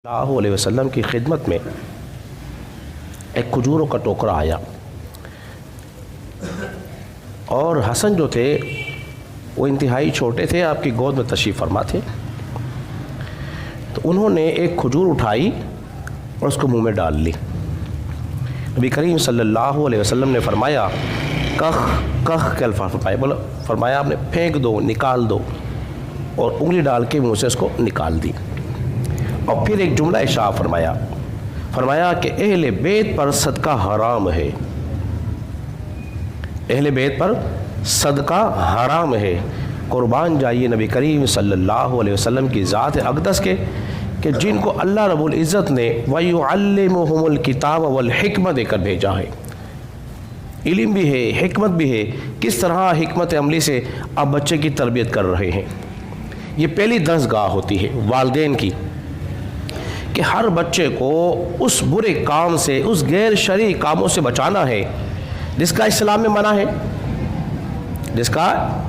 اللہ علیہ وسلم کی خدمت میں ایک کھجوروں کا ٹوکرا آیا اور حسن جو تھے وہ انتہائی چھوٹے تھے، آپ کی گود میں تشریف فرما تھے. تو انہوں نے ایک کھجور اٹھائی اور اس کو منہ میں ڈال لی. نبی کریم صلی اللہ علیہ وسلم نے فرمایا کخ کخ کے الفاظ فرمایا آپ نے پھینک دو، نکال دو، اور انگلی ڈال کے منہ سے اس کو نکال دی. اور پھر ایک جملہ ارشاد فرمایا کہ اہل بیت پر صدقہ حرام ہے، اہل بیت پر صدقہ حرام ہے. قربان جائیے نبی کریم صلی اللہ علیہ وسلم کی ذات اقدس کے کہ جن کو اللہ رب العزت نے وَيُعَلِّمُهُمُ الْكِتَابَ وَالْحِكْمَةَ دے کر بھیجا ہے. علم بھی ہے، حکمت بھی ہے. کس طرح حکمت عملی سے آپ بچے کی تربیت کر رہے ہیں. یہ پہلی درسگاہ ہوتی ہے والدین کی کہ ہر بچے کو اس برے کام سے، اس غیر شرعی کاموں سے بچانا ہے جس کا اسلام میں منع ہے، جس کا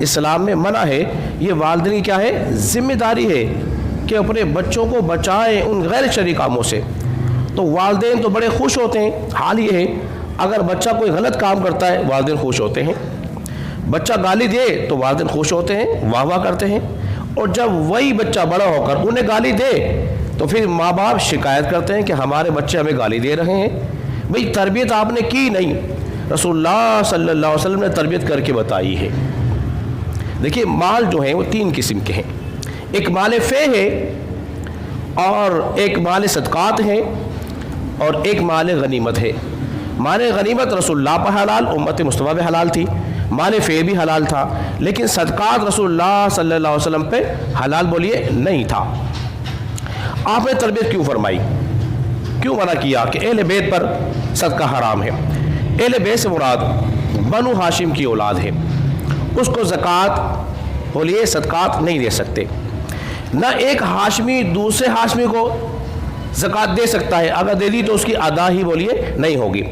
اسلام میں منع ہے. یہ والدین کی کیا ہے؟ ذمہ داری ہے کہ اپنے بچوں کو بچائیں ان غیر شرعی کاموں سے. تو والدین تو بڑے خوش ہوتے ہیں. حال یہ ہے اگر بچہ کوئی غلط کام کرتا ہے والدین خوش ہوتے ہیں، بچہ گالی دے تو والدین خوش ہوتے ہیں، واہ واہ کرتے ہیں. اور جب وہی بچہ بڑا ہو کر انہیں گالی دے تو پھر ماں باپ شکایت کرتے ہیں کہ ہمارے بچے ہمیں گالی دے رہے ہیں. بھئی تربیت آپ نے کی نہیں، رسول اللہ صلی اللہ علیہ وسلم نے تربیت کر کے بتائی ہے. دیکھیے مال جو ہیں وہ تین قسم کے ہیں. ایک مال فے ہے، اور ایک مال صدقات ہے، اور ایک مال غنیمت ہے. مال غنیمت رسول اللہ پر حلال، امت مصطفیٰ پہ حلال تھی. مال فے بھی حلال تھا، لیکن صدقات رسول اللہ صلی اللہ علیہ وسلم پہ حلال بولیے نہیں تھا. آپ نے تربیت کیوں فرمائی؟ کیوں منع کیا کہ اہل بیت پر صدقہ حرام ہے؟ اہل بیت سے مراد بنو ہاشم کی اولاد ہے، اس کو زکوٰۃ بولیے صدقات نہیں دے سکتے. نہ ایک ہاشمی دوسرے ہاشمی کو زکوٰۃ دے سکتا ہے، اگر دے دی تو اس کی ادا ہی بولیے نہیں ہوگی.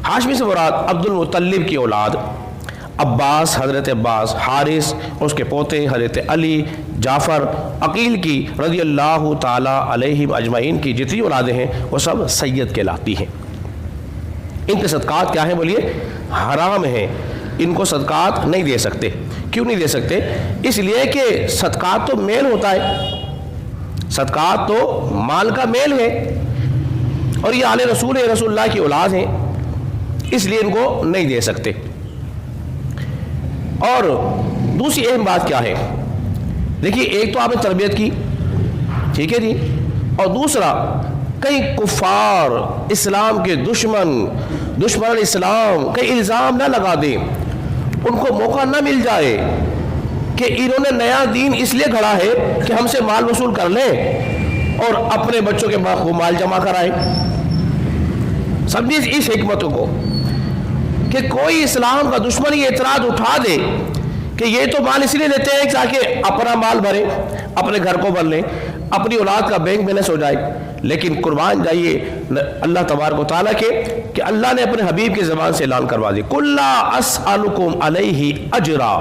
ہاشمی سے مراد عبد المطلب کی اولاد عباس، حضرت عباس، حارث، اس کے پوتے حضرت علی، جعفر، عقیل کی رضی اللہ تعالیٰ علیہم اجمعین کی جتنی اولادیں ہیں وہ سب سید کہلاتی ہیں. ان کے صدقات کیا ہیں بولیے؟ حرام ہیں. ان کو صدقات نہیں دے سکتے. کیوں نہیں دے سکتے؟ اس لیے کہ صدقات تو میل ہوتا ہے، صدقات تو مال کا میل ہے، اور یہ آل رسول ہے، رسول اللہ کی اولاد ہیں، اس لیے ان کو نہیں دے سکتے. اور دوسری اہم بات کیا ہے؟ دیکھیے ایک تو آپ نے تربیت کی، ٹھیک ہے جی، اور دوسرا کئی کفار، اسلام کے دشمن اسلام کئی الزام نہ لگا دیں، ان کو موقع نہ مل جائے کہ انہوں نے نیا دین اس لیے گھڑا ہے کہ ہم سے مال وصول کر لیں اور اپنے بچوں کے مال جمع کرائیں. سمجھیے اس حکمت کو کہ کوئی اسلام کا دشمن یہ اعتراض اٹھا دے کہ یہ تو مال اس لیے لیتے ہیں تاکہ اپنا مال بھریں، اپنے گھر کو بھر لیں، اپنی اولاد کا بینک بیلنس ہو جائے. لیکن قربان جائیے اللہ تبارک و تعالیٰ کے کہ اللہ نے اپنے حبیب کی زبان سے اعلان کروا دی قُلْ لَا أَسْأَلُكُمْ عَلَيْهِ أَجْرًا،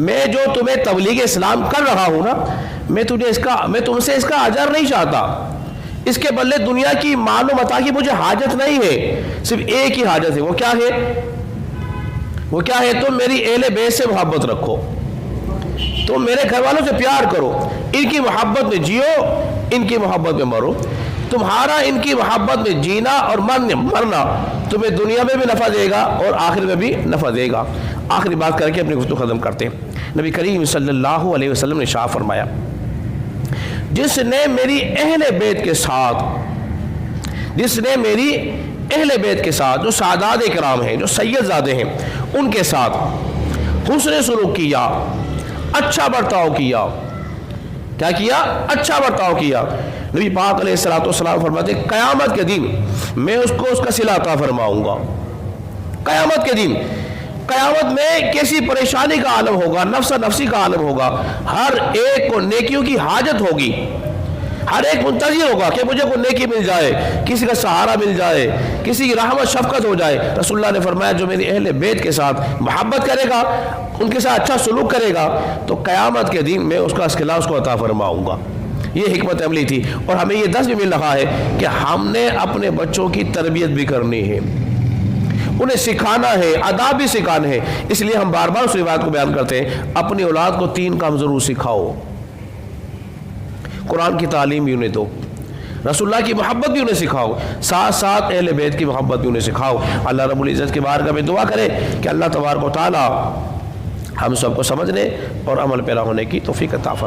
میں جو تمہیں تبلیغ اسلام کر رہا ہوں نا، میں تم سے اس کا اجر نہیں چاہتا. اس کے بدلے دنیا کی مال و متاع کی مجھے حاجت نہیں ہے، صرف ایک ہی حاجت ہے. وہ کیا ہے؟ تم میری اہل بیت سے محبت رکھو، تم میرے گھر والوں سے پیار کرو، ان کی محبت میں جیو، ان کی محبت میں مرو. تمہارا ان کی محبت میں جینا اور مرنا تمہیں دنیا میں بھی نفع دے گا اور آخر میں بھی نفع دے گا. آخری بات کر کے اپنی گفتگو ختم کرتے ہیں. نبی کریم صلی اللہ علیہ وسلم نے ارشاد فرمایا جس نے میری اہل بیت کے ساتھ جو سادات کرام ہیں، جو سید زادے ہیں، ان کے ساتھ حسن سلوک کیا، اچھا برتاؤ کیا. کیا کیا؟ اچھا برتاؤ کیا. نبی پاک علیہ السلام فرماتے ہیں قیامت کے دن میں اس کو اس کا صلہ عطا فرماؤں گا. قیامت کے دن، قیامت میں کیسی پریشانی کا عالم ہوگا، نفسی کا عالم ہوگا. ہر ایک کو نیکیوں کی حاجت ہوگی، ہر ایک منتظر ہوگا کہ مجھے کوئی نیکی مل جائے، کسی کا سہارا مل جائے، کسی کی رحمت شفقت ہو جائے. رسول اللہ نے فرمایا جو میری اہل بیت کے ساتھ محبت کرے گا، ان کے ساتھ اچھا سلوک کرے گا، تو قیامت کے دن میں اس کا صلہ اس کو عطا فرماؤں گا. یہ حکمت عملی تھی، اور ہمیں یہ درس بھی مل رہا ہے کہ ہم نے اپنے بچوں کی تربیت بھی کرنی ہے، انہیں سکھانا ہے، آداب بھی سکھانے ہیں۔ اس لیے ہم بار بار اس روایت کو بیان کرتے ہیں، اپنی اولاد کو 3 کام ضرور سکھاؤ۔ قرآن کی تعلیم بھی انہیں دو، رسول اللہ کی محبت بھی انہیں سکھاؤ، ساتھ ساتھ اہل بیت کی محبت بھی انہیں سکھاؤ۔ اللہ رب العزت کی بارگاہ میں دعا کرے کہ اللہ تبارک و تعالی ہم سب کو سمجھنے اور عمل پیرا ہونے کی توفیق عطا فرمائے۔